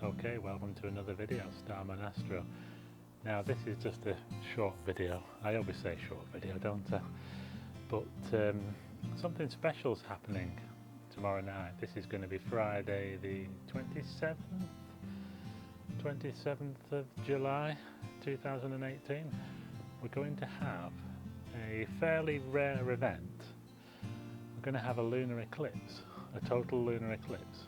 Okay, welcome to another video, Starman Astro. Now this is just a short video. I always say short video, don't I? But something special's happening tomorrow night. This is going to be Friday the 27th of July 2018. We're going to have a fairly rare event. We're going to have a lunar eclipse, a total lunar eclipse.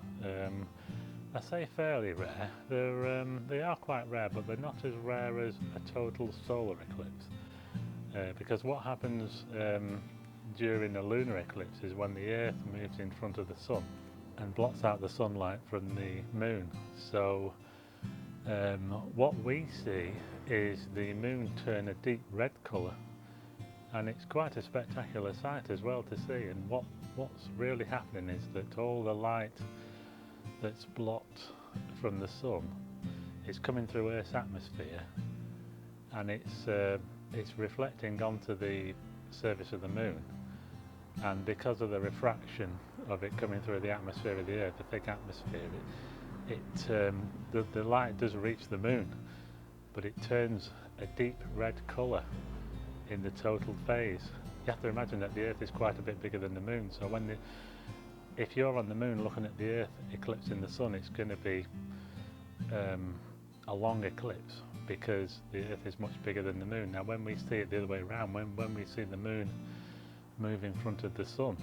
I say fairly rare. They are quite rare, but they're not as rare as a total solar eclipse. Because what happens during a lunar eclipse is when the Earth moves in front of the Sun and blots out the sunlight from the Moon. So what we see is the Moon turn a deep red colour, and it's quite a spectacular sight as well to see. And what's really happening is that all the light that's blocked from the Sun is coming through Earth's atmosphere, and it's reflecting onto the surface of the Moon. And because of the refraction of it coming through the atmosphere of the Earth, the thick atmosphere, the light does reach the Moon, but it turns a deep red colour in the total phase. You have to imagine that the Earth is quite a bit bigger than the Moon, so if you're on the Moon looking at the Earth eclipsing the Sun, it's going to be a long eclipse because the Earth is much bigger than the Moon. Now when we see it the other way around, when we see the Moon move in front of the Sun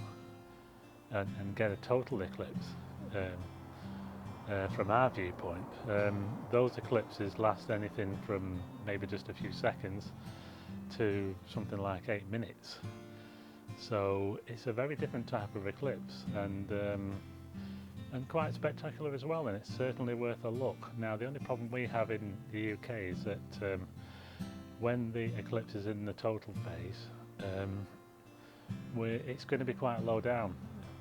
and get a total eclipse, from our viewpoint, those eclipses last anything from maybe just a few seconds to something like 8 minutes. So it's a very different type of eclipse, and quite spectacular as well, and it's certainly worth a look. Now the only problem we have in the UK is that when the eclipse is in the total phase, it's going to be quite low down,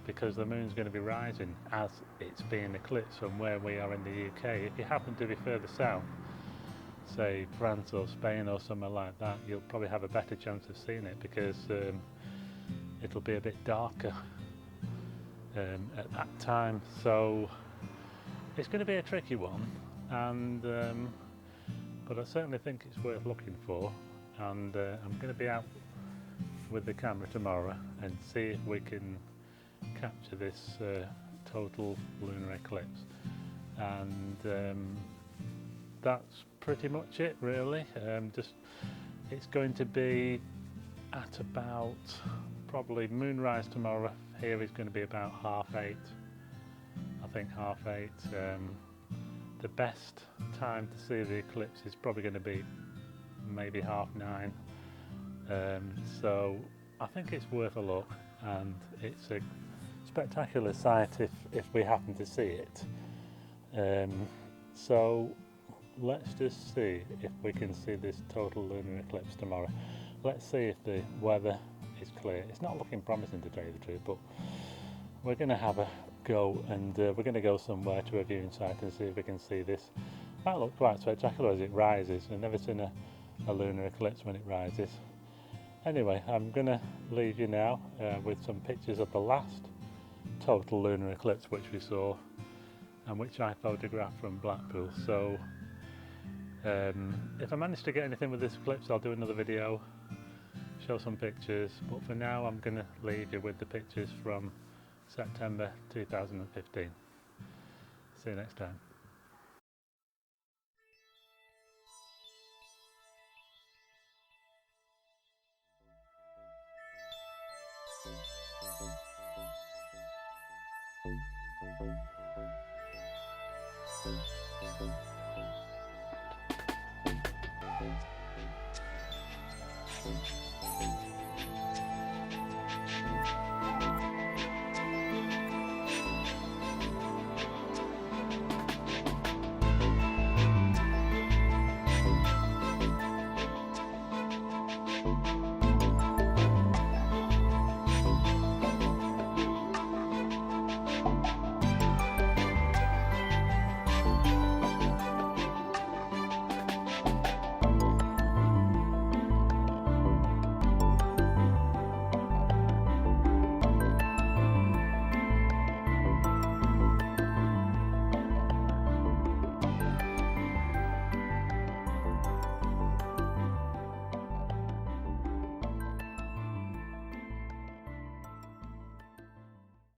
because the Moon's going to be rising as it's being eclipsed from where we are in the UK. If you happen to be further south, say France or Spain or somewhere like that, you'll probably have a better chance of seeing it, because it'll be a bit darker at that time. So it's going to be a tricky one, and but I certainly think it's worth looking for, and I'm going to be out with the camera tomorrow and see if we can capture this total lunar eclipse. And that's pretty much it really. It's going to be at about, probably moonrise tomorrow here is going to be about 8:30. I think 8:30. The best time to see the eclipse is probably going to be maybe 9:30. So I think it's worth a look, and it's a spectacular sight if we happen to see it. So let's just see if we can see this total lunar eclipse tomorrow. Let's see if the weather is clear. It's not looking promising, to tell you the truth, but we're going to have a go, and we're going to go somewhere to a viewing site and see if we can see this. Might look quite spectacular as it rises. I've never seen a lunar eclipse when it rises. Anyway, I'm going to leave you now with some pictures of the last total lunar eclipse which we saw, and which I photographed from Blackpool. So if I manage to get anything with this eclipse, I'll do another video, show some pictures, but for now I'm going to leave you with the pictures from September 2015. See you next time.